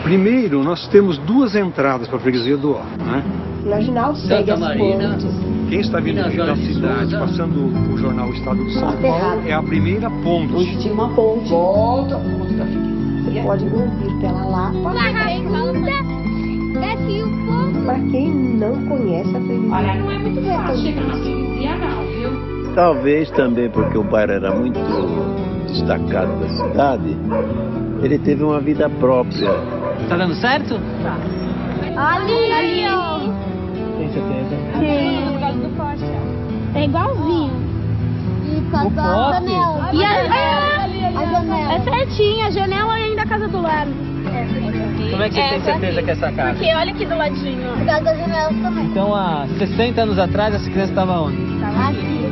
Primeiro, nós temos duas entradas para a freguesia do Ó, né? Marginal segue as pontes. Quem está vindo da cidade, passando o jornal Estado de São Paulo, é a primeira ponte. Onde tinha uma ponte. Volta a ponte da freguesia. Você pode ouvir pela Lapa. Para quem não conhece a freguesia. Olha, não é muito fácil chegar na freguesia não, viu? Talvez também porque o bairro era muito destacado da cidade, ele teve uma vida própria. Tá dando certo? Tá. Ali, ó. Tem certeza? Sim. É igualzinho. E por causa da janela. E a janela. É certinho, a janela é ainda a casa do lado. Como é que você tem certeza que é essa casa? Porque olha aqui do ladinho, ó. Por causa da janela também. Então, há 60 anos atrás, essa criança estava onde? Tava aqui.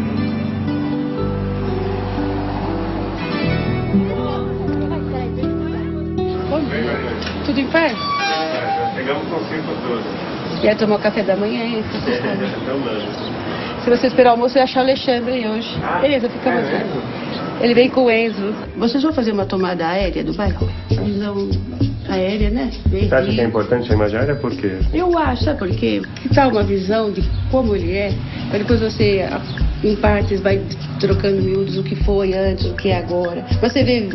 Tudo em pé? Já chegamos com 5 todos. Ia tomar café da manhã, hein? Se você esperar o almoço, eu ia achar o Alexandre aí hoje. Beleza, fica à vontade. Ele vem com o Enzo. Vocês vão fazer uma tomada aérea do bairro? Visão aérea, né? Você acha que é importante a imagem aérea? Por quê? Eu acho, sabe por quê? Que tal uma visão de como ele é, para depois você, em partes, vai trocando miúdos o que foi antes, o que é agora. Você vê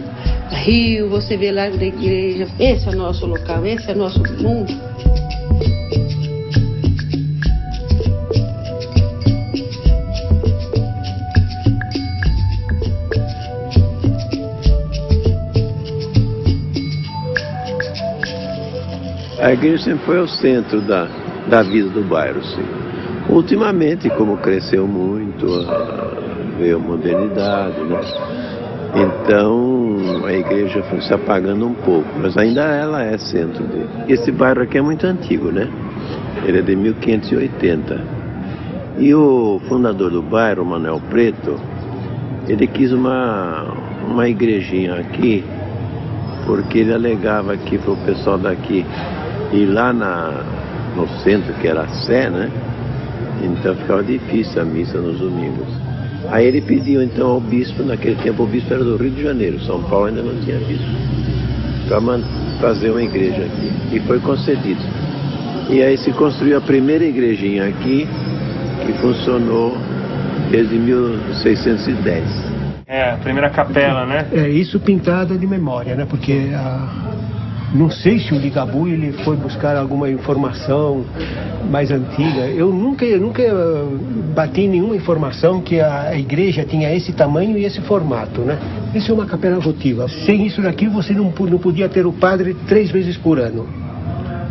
Rio, você vê lá da igreja. Esse é o nosso local, esse é o nosso mundo. A igreja sempre foi o centro da vida do bairro, sim. Ultimamente, como cresceu muito, veio a modernidade, né? Então, a igreja foi se apagando um pouco, mas ainda ela é centro dele. Esse bairro aqui é muito antigo, né? Ele é de 1580. E o fundador do bairro, Manuel Preto, ele quis uma igrejinha aqui, porque ele alegava que para o pessoal daqui ir lá no centro, que era a Sé, né? Então ficava difícil a missa nos domingos. Aí ele pediu então ao bispo, naquele tempo o bispo era do Rio de Janeiro, São Paulo ainda não tinha bispo, para fazer uma igreja aqui. E foi concedido. E aí se construiu a primeira igrejinha aqui, que funcionou desde 1610. É, a primeira capela, né? É, isso pintada de memória, né? Porque não sei se o Ligabu ele foi buscar alguma informação mais antiga. Eu nunca bati em nenhuma informação que a igreja tinha esse tamanho e esse formato, né? Isso é uma capela votiva. Sem isso daqui você não podia ter o padre 3 vezes por ano.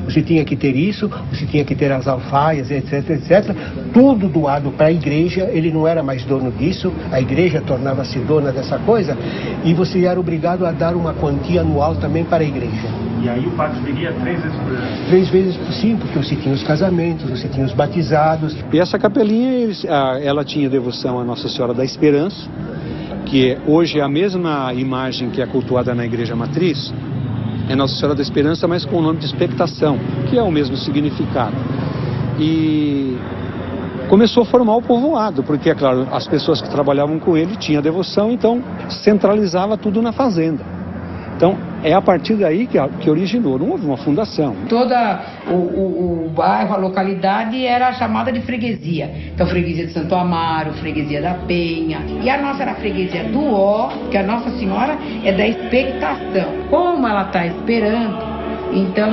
Você tinha que ter isso, você tinha que ter as alfaias, etc, etc. Tudo doado para a igreja, ele não era mais dono disso, a igreja tornava-se dona dessa coisa, e você era obrigado a dar uma quantia anual também para a igreja. E aí o padre viria 3 vezes por ano? 3 vezes por 5, porque você tinha os casamentos, você tinha os batizados. E essa capelinha, ela tinha devoção à Nossa Senhora da Esperança, que hoje é a mesma imagem que é cultuada na Igreja Matriz. É Nossa Senhora da Esperança, mas com o nome de expectação, que é o mesmo significado. E começou a formar o povoado, porque, é claro, as pessoas que trabalhavam com ele tinham devoção, então centralizava tudo na fazenda. Então, é a partir daí que originou, não houve uma fundação. Todo o bairro, a localidade era chamada de freguesia. Então, freguesia de Santo Amaro, freguesia da Penha. E a nossa era a freguesia do Ó, que a Nossa Senhora é da expectação. Como ela está esperando, então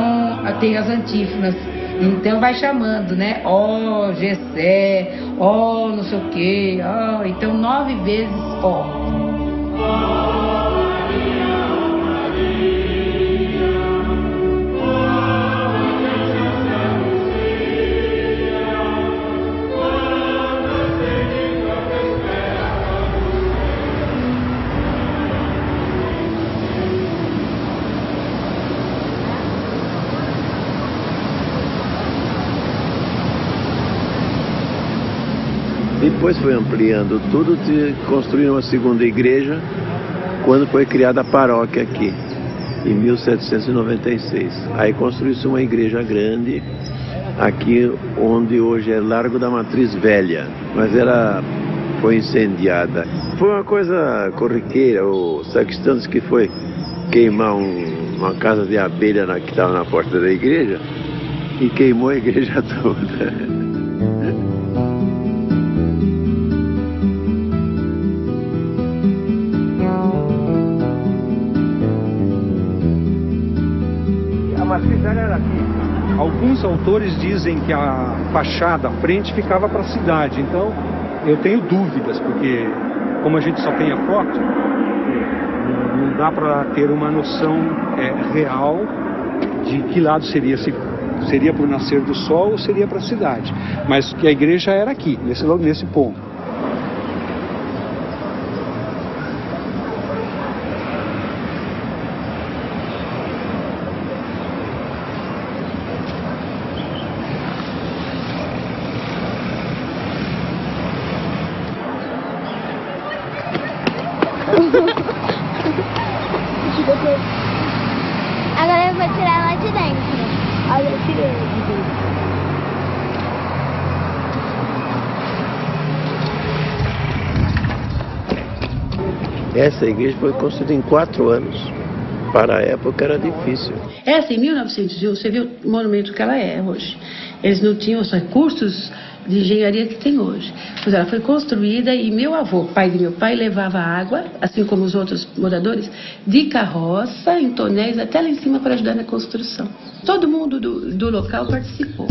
tem as antífonas. Então vai chamando, né? Ó, Gessé, ó, não sei o quê, ó. Então 9 vezes ó. Depois foi ampliando tudo, construíram uma segunda igreja quando foi criada a paróquia aqui, em 1796. Aí construiu-se uma igreja grande aqui onde hoje é Largo da Matriz Velha, mas foi incendiada. Foi uma coisa corriqueira. O sacristão disse que foi queimar uma casa de abelha que estava na porta da igreja e queimou a igreja toda. A matriz velha era aqui. Alguns autores dizem que a fachada, a frente, ficava para a cidade. Então, eu tenho dúvidas, porque como a gente só tem a foto, não dá para ter uma noção real de que lado seria, se seria para o nascer do sol ou seria para a cidade. Mas que a igreja era aqui, nesse ponto. Agora eu vou tirar lá de dentro. Olha, eu tirei de dentro. Essa igreja foi construída em 4 anos. Para a época era difícil. Essa, em 1901, você viu o monumento que ela é hoje. Eles não tinham os recursos de engenharia que tem hoje. Pois ela foi construída e meu avô, pai de meu pai, levava água, assim como os outros moradores, de carroça, em tonéis, até lá em cima para ajudar na construção. Todo mundo do local participou.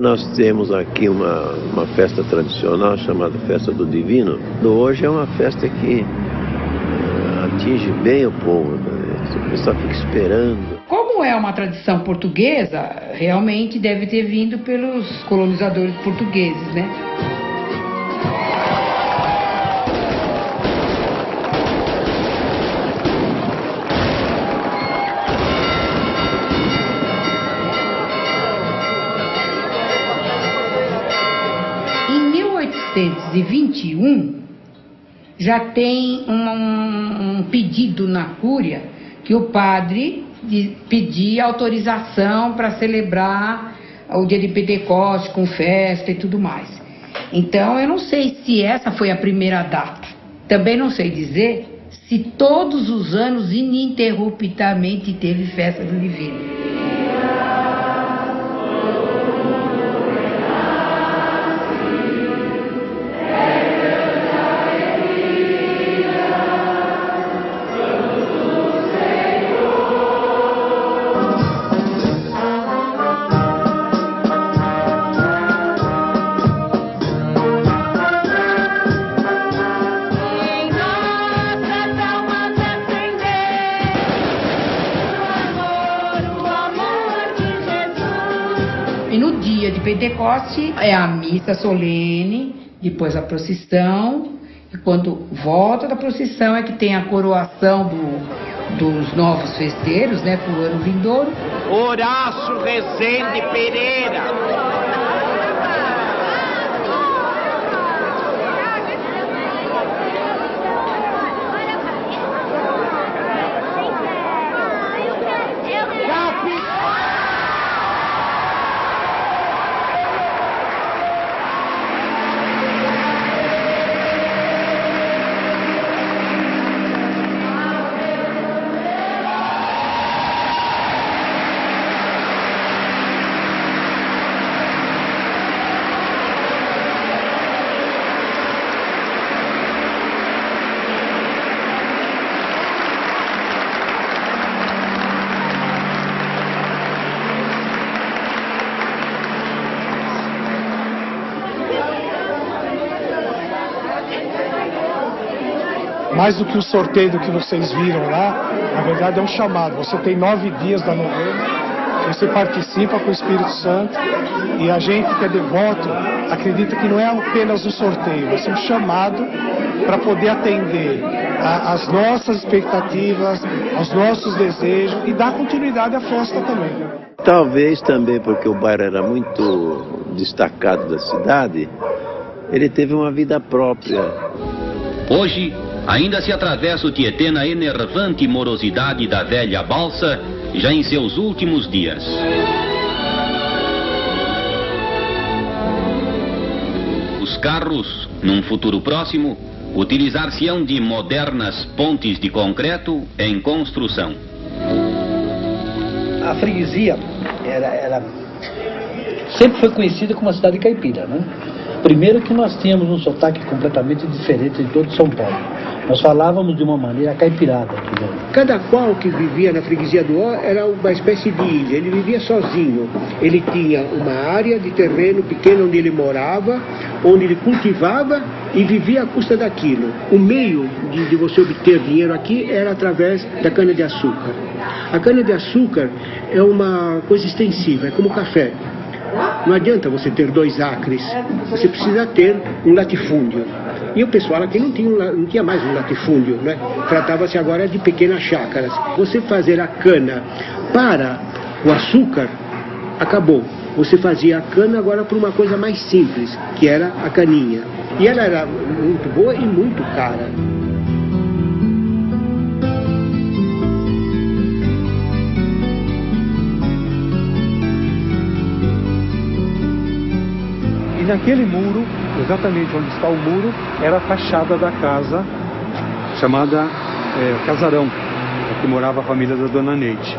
Nós temos aqui uma festa tradicional chamada Festa do Divino. Hoje é uma festa que atinge bem o povo, né? O pessoal fica esperando. Como é uma tradição portuguesa, realmente deve ter vindo pelos colonizadores portugueses, né? Em 1821, já tem um pedido na Cúria que o padre pedia autorização para celebrar o dia de Pentecostes com festa e tudo mais. Então eu não sei se essa foi a primeira data. Também não sei dizer se todos os anos ininterruptamente teve festa do Divino. E no dia de Pentecostes é a missa solene, depois a procissão, e quando volta da procissão é que tem a coroação dos novos festeiros, né, para o ano vindouro. Horácio Rezende Pereira. Mais do que o sorteio do que vocês viram lá, na verdade é um chamado. Você tem 9 dias da novena, você participa com o Espírito Santo e a gente que é devoto acredito que não é apenas um sorteio, vai ser um chamado para poder atender às nossas expectativas, aos nossos desejos e dar continuidade à festa também. Talvez também porque o bairro era muito destacado da cidade, ele teve uma vida própria. Hoje, ainda se atravessa o Tietê na enervante morosidade da velha balsa, já em seus últimos dias. Os carros, num futuro próximo, utilizar-se-ão de modernas pontes de concreto em construção. A freguesia sempre foi conhecida como uma cidade caipira, né? Primeiro que nós tínhamos um sotaque completamente diferente de todo São Paulo. Nós falávamos de uma maneira caipirada. Cada qual que vivia na freguesia do Ó era uma espécie de ilha, ele vivia sozinho. Ele tinha uma área de terreno pequena onde ele morava, onde ele cultivava e vivia à custa daquilo. O meio de você obter dinheiro aqui era através da cana-de-açúcar. A cana-de-açúcar é uma coisa extensiva, é como o café. Não adianta você ter 2 acres, você precisa ter um latifúndio. E o pessoal aqui não tinha mais um latifúndio, né? Tratava-se agora de pequenas chácaras. Você fazer a cana para o açúcar, acabou. Você fazia a cana agora por uma coisa mais simples, que era a caninha. E ela era muito boa e muito cara. E naquele muro, exatamente onde está o muro, era a fachada da casa chamada Casarão, que morava a família da Dona Neide.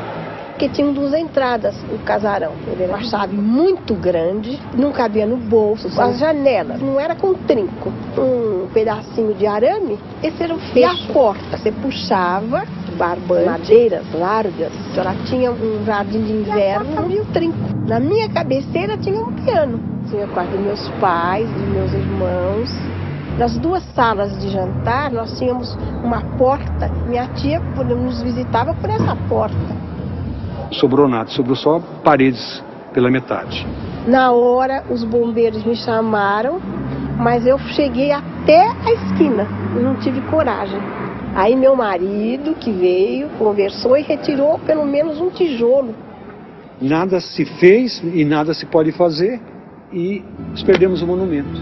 Que tinha 2 entradas no casarão. Ele era uma chave muito grande, não cabia no bolso. As janelas não era com trinco, um pedacinho de arame, esse era o fecho. E a porta, você puxava, barbante, madeiras largas, ela tinha um jardim de inverno e o trinco. Na minha cabeceira tinha um piano. Tinha o quarto dos meus pais, dos meus irmãos. Nas 2 salas de jantar, nós tínhamos uma porta. Minha tia nos visitava por essa porta. Sobrou nada, sobrou só paredes pela metade. Na hora, os bombeiros me chamaram, mas eu cheguei até a esquina e não tive coragem. Aí meu marido, que veio, conversou e retirou pelo menos um tijolo. Nada se fez e nada se pode fazer. E nós perdemos o monumento.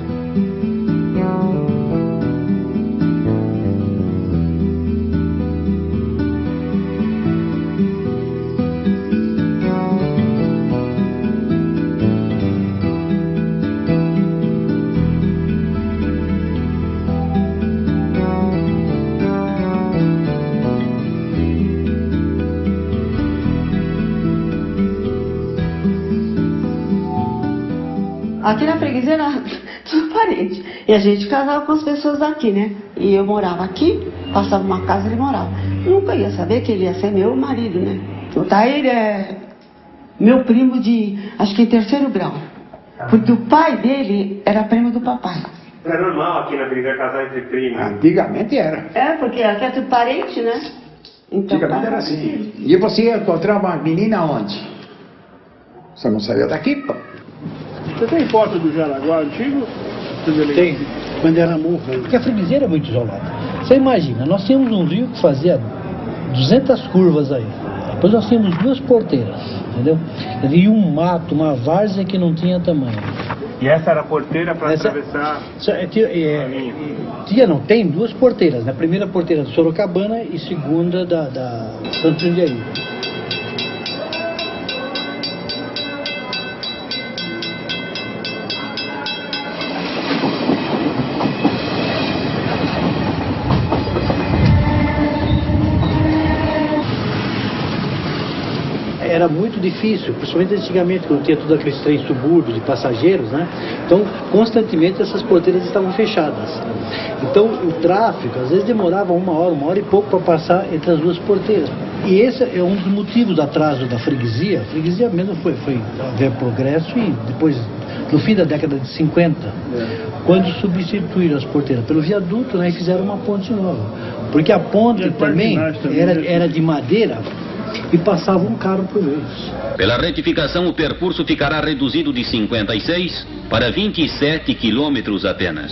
Aqui na freguesia era tudo parente. E a gente casava com as pessoas daqui, né? E eu morava aqui, passava uma casa e ele morava. Nunca ia saber que ele ia ser meu marido, né? O Tair é meu primo de, acho que 3º grau. Porque o pai dele era primo do papai. É normal aqui na freguesia casar entre primos. Antigamente era. É, porque aqui é tudo parente, né? Então, Antigamente era assim. E você ia encontrar uma menina onde? Você não saía daqui, pô. Você tem foto do Jaraguá antigo? Tem, quando era morro. Porque a freguesia era muito isolada. Você imagina, nós tínhamos um rio que fazia 200 curvas aí. Depois nós tínhamos 2 porteiras, entendeu? E um mato, uma várzea que não tinha tamanho. E essa era a porteira para atravessar tem 2 porteiras, né? A primeira porteira do Sorocabana e segunda da Santo Jundiaí. Era muito difícil, principalmente antigamente, quando tinha tudo aqueles trens subúrbios de passageiros, né? Então, constantemente essas porteiras estavam fechadas. Então, o tráfego, às vezes, demorava uma hora e pouco para passar entre as 2 porteiras. E esse é um dos motivos do atraso da freguesia. A freguesia mesmo foi haver progresso e depois, no fim da década de 50, quando substituíram as porteiras pelo viaduto, né, e fizeram uma ponte nova. Porque a ponte também era de madeira, e passava um carro por mês. Pela retificação, o percurso ficará reduzido de 56 para 27 quilômetros apenas.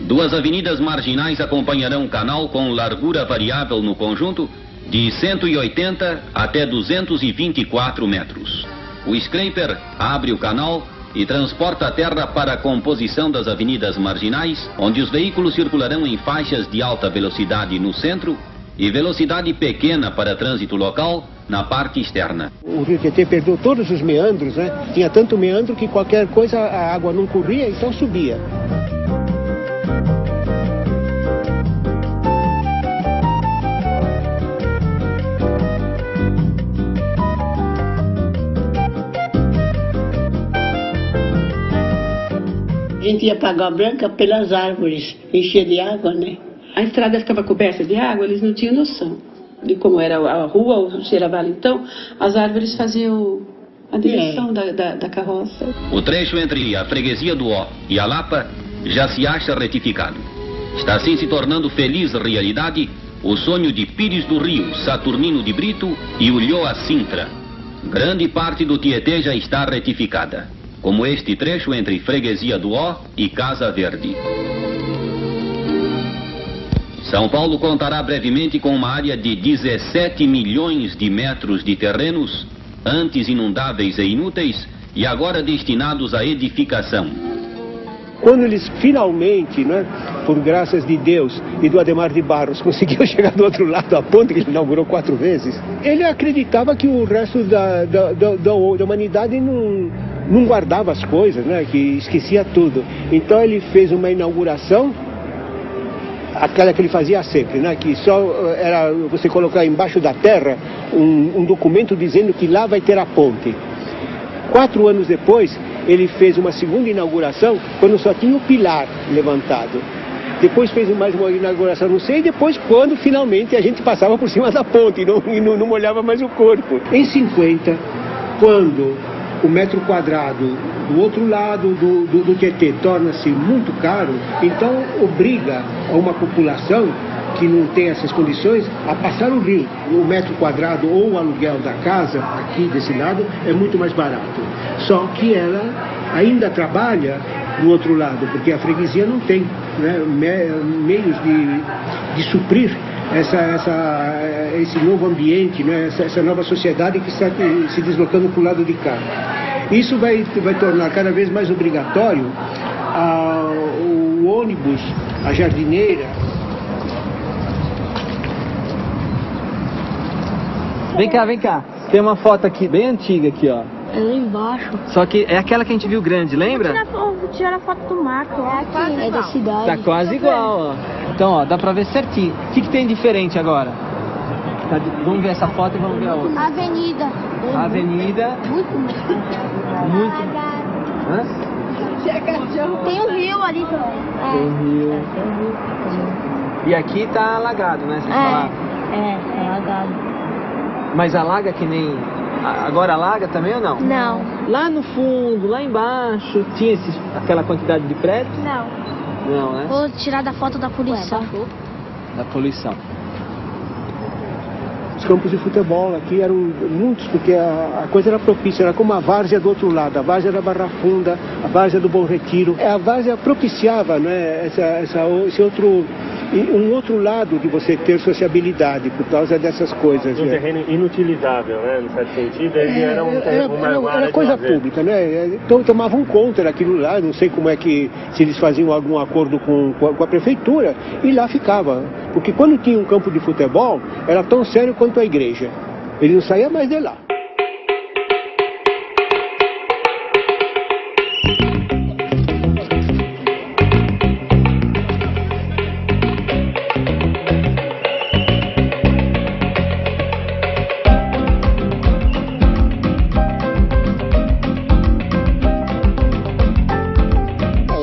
2 avenidas marginais acompanharão o canal com largura variável no conjunto de 180 até 224 metros. O scraper abre o canal e transporta a terra para a composição das avenidas marginais, onde os veículos circularão em faixas de alta velocidade no centro e velocidade pequena para trânsito local na parte externa. O Rio Tietê perdeu todos os meandros, né? Tinha tanto meandro que qualquer coisa a água não corria, então subia. A gente ia para Água Branca pelas árvores, encher de água, né? A estrada ficava coberta de água, eles não tinham noção de como era a rua, o Xeravale. Então, as árvores faziam a direção da carroça. O trecho entre a freguesia do Ó e a Lapa já se acha retificado. Está assim se tornando feliz realidade o sonho de Pires do Rio, Saturnino de Brito e Ulloa Sintra. Grande parte do Tietê já está retificada, como este trecho entre freguesia do Ó e Casa Verde. São Paulo contará brevemente com uma área de 17 milhões de metros de terrenos, antes inundáveis e inúteis, e agora destinados à edificação. Quando eles finalmente, né, por graças de Deus e do Adhemar de Barros, conseguiram chegar do outro lado da ponte, que ele inaugurou 4 vezes, ele acreditava que o resto da humanidade não guardava as coisas, né, que esquecia tudo. Então ele fez uma inauguração, aquela que ele fazia sempre, né, que só era você colocar embaixo da terra um documento dizendo que lá vai ter a ponte. 4 anos depois, ele fez uma segunda inauguração, quando só tinha o pilar levantado. Depois fez mais uma inauguração, não sei, e depois quando finalmente a gente passava por cima da ponte e não molhava mais o corpo. Em 50, quando o metro quadrado do outro lado do Tietê torna-se muito caro, então obriga a uma população que não tem essas condições a passar o rio. O metro quadrado ou o aluguel da casa aqui desse lado é muito mais barato. Só que ela ainda trabalha do outro lado, porque a freguesia não tem, né, meios de suprir esse novo ambiente, né, essa nova sociedade que está se deslocando para o lado de cá. Isso vai tornar cada vez mais obrigatório o ônibus, a jardineira. Vem cá. Tem uma foto aqui, bem antiga aqui, ó. É lá embaixo. Só que é aquela que a gente viu grande, lembra? Vou tirar a foto do mato. É aqui, é da cidade. Tá quase igual, ó. Então, ó, dá pra ver certinho. O que tem diferente agora? Vamos ver essa foto e vamos ver a outra. Avenida. A avenida. Muito. Hã? Tem um rio ali também. Tem um rio. E aqui tá alagado, né? Vocês falaram? É alagado. Mas alaga que nem... Agora alaga também ou não? Não. Lá no fundo, lá embaixo, tinha aquela quantidade de prédios? Não. Não, né? Vou tirar da foto da poluição. Da poluição. Os campos de futebol aqui eram muitos, porque a coisa era propícia, era como a várzea do outro lado, a várzea da Barra Funda, a várzea do Bom Retiro. A várzea propiciava, né, um outro lado de você ter sociabilidade por causa dessas coisas. Um terreno inutilizável, né, no certo sentido, ele era era coisa pública, né? Então tomavam conta daquilo lá, não sei como é que, se eles faziam algum acordo com a prefeitura, e lá ficava. Porque quando tinha um campo de futebol, era tão sério quanto a igreja. Ele não saía mais de lá.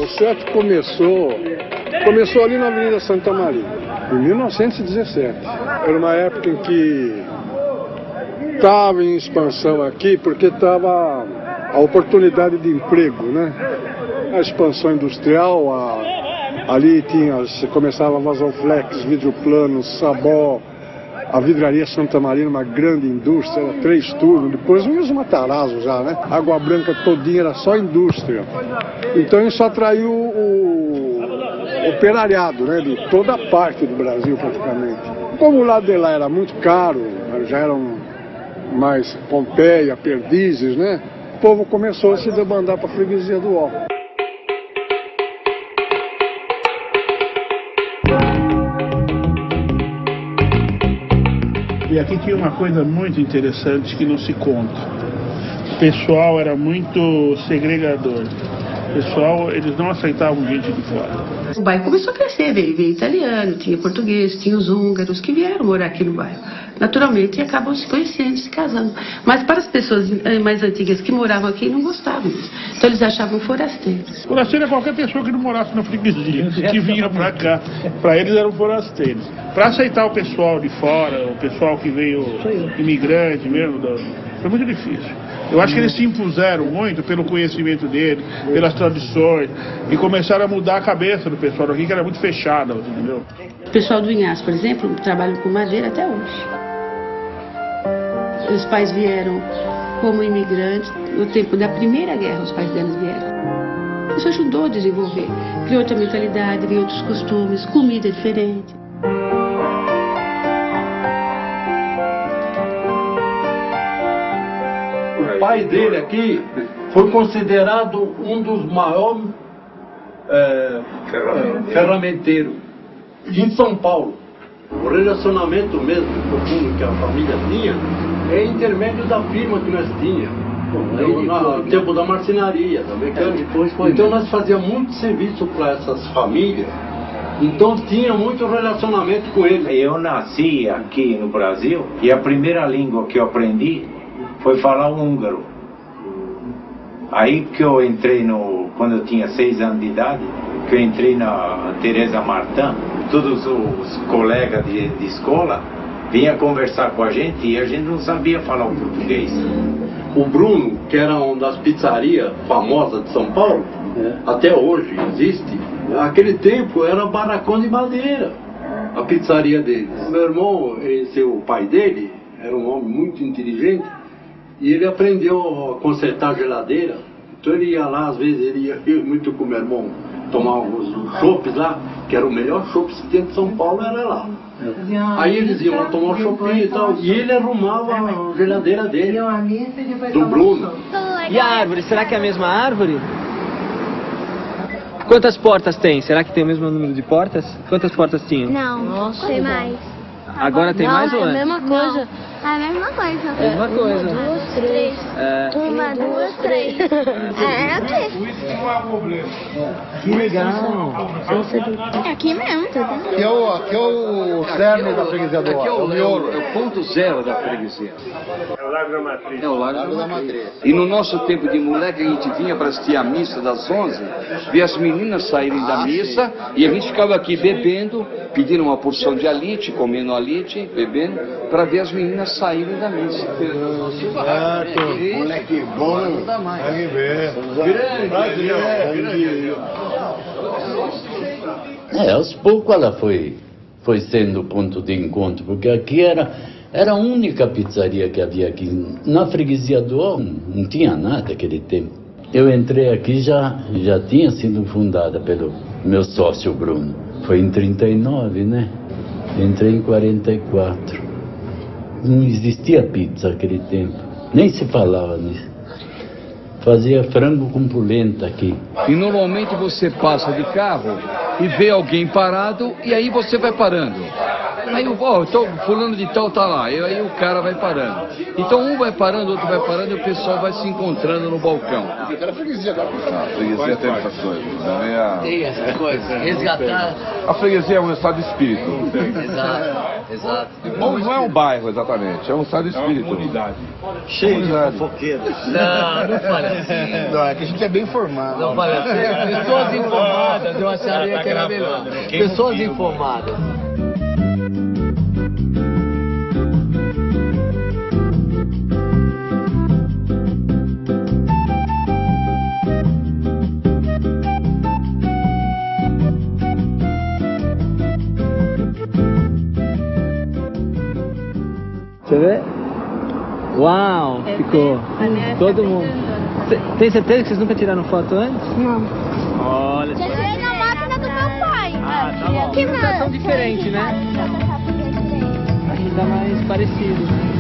O certo começou ali na Avenida Santa Maria, em 1917. Era uma época em que estava em expansão aqui, porque estava a oportunidade de emprego, né? A expansão industrial, ali começava a Vasolflex, Vidro Plano, Sabó, A vidraria Santa Marina, uma grande indústria, era 3 turnos, depois o Wilson Matarazzo já, né? Água Branca todinha era só indústria. Então isso atraiu o operariado, né? De toda parte do Brasil praticamente. Como o lado de lá era muito caro, já eram mais Pompeia, Perdizes, né? O povo começou a se debandar para a freguesia do Ó. E aqui tinha uma coisa muito interessante que não se conta. O pessoal era muito segregador. O pessoal, eles não aceitavam gente de fora. O bairro começou a crescer, veio italiano, tinha português, tinha os húngaros que vieram morar aqui no bairro. Naturalmente, acabam se conhecendo, se casando. Mas para as pessoas mais antigas que moravam aqui, não gostavam disso. Então eles achavam forasteiros. Forasteiro é qualquer pessoa que não morasse na freguesia, que vinha para cá. Para eles eram forasteiros. Para aceitar o pessoal de fora, o pessoal que veio imigrante mesmo, foi muito difícil. Eu acho que eles se impuseram muito pelo conhecimento deles, pelas tradições, e começaram a mudar a cabeça do pessoal daqui, que era muito fechada, entendeu? O pessoal do Inhaço, por exemplo, trabalha com madeira até hoje. Os pais vieram como imigrantes, no tempo da Primeira Guerra, os pais deles vieram. Isso ajudou a desenvolver, criou outra mentalidade, criou outros costumes, comida diferente. O pai dele aqui foi considerado um dos maiores ferramenteiros em São Paulo. O relacionamento mesmo profundo que a família tinha é intermédio da firma que nós tínhamos. No tempo da marcenaria, da mecânica. Então nós fazíamos muito serviço para essas famílias. Então tinha muito relacionamento com eles. Eu nasci aqui no Brasil e a primeira língua que eu aprendi foi falar húngaro. Aí que eu entrei quando eu tinha 6 anos de idade, que eu entrei na Teresa Martin, todos os colegas de escola vinham conversar com a gente e a gente não sabia falar o português. O Bruno, que era uma das pizzarias famosas de São Paulo, até hoje existe, naquele tempo era barracão de madeira, a pizzaria dele. Meu irmão, o pai dele, era um homem muito inteligente, e ele aprendeu a consertar geladeira. Então ele ia lá, às vezes ele ia muito com meu irmão tomar os chopes lá, que era o melhor chopes que tinha de São Paulo, era lá. Aí eles iam lá tomar o chopinho e tal, e ele arrumava a geladeira dele, do Bruno. E a árvore, será que é a mesma árvore? Quantas portas tem? Será que tem o mesmo número de portas? Quantas portas tinham? Não, tem mais. Agora tem mais ou é? é? A mesma coisa. A mesma coisa. Mesma coisa. 1, 2, 3. 1, 2, 3. É aqui. Que legal. É aqui mesmo. Aqui é o cerne da freguesia do Ó. É o ponto zero da freguesia. É o Largo da Matriz. É o Largo da Matriz. E no nosso tempo de moleque, a gente vinha para assistir a missa das 11, ver as meninas saírem da missa, e a gente ficava aqui bebendo, pedindo uma porção de alite, comendo alite, bebendo, para ver as meninas saírem da missa. Moleque bom, vai ver. Aos poucos ela foi sendo ponto de encontro, porque aqui era a única pizzaria que havia aqui. Na freguesia do Ó não tinha nada naquele tempo. Eu entrei aqui, já tinha sido fundada pelo meu sócio Bruno. Foi em 39, né? Entrei em 44. Não existia pizza naquele tempo, nem se falava nisso. Fazia frango com polenta aqui. E normalmente você passa de carro e vê alguém parado e aí você vai parando. Aí fulano de tal tá lá, e aí o cara vai parando. Então um vai parando, outro vai parando e o pessoal vai se encontrando no balcão. A freguesia tem essas coisas. Tem essas coisas. Resgatar. A freguesia é um estado de espírito. Exato. Não é um bairro exatamente, é um estado de espírito. É uma comunidade. Cheio de fofoqueiros. Não fale assim. Não, é que a gente é bem formado. Não fale assim. Pessoas informadas, eu acharia que era melhor. Pessoas informadas. Você vê? Uau, ficou. Todo mundo. Tem certeza que vocês nunca tiraram foto antes? Não. Olha. Já tirei na máquina do meu pai. Ah, tá bom. Que não tá tão diferente, né? Aqui tá mais parecido.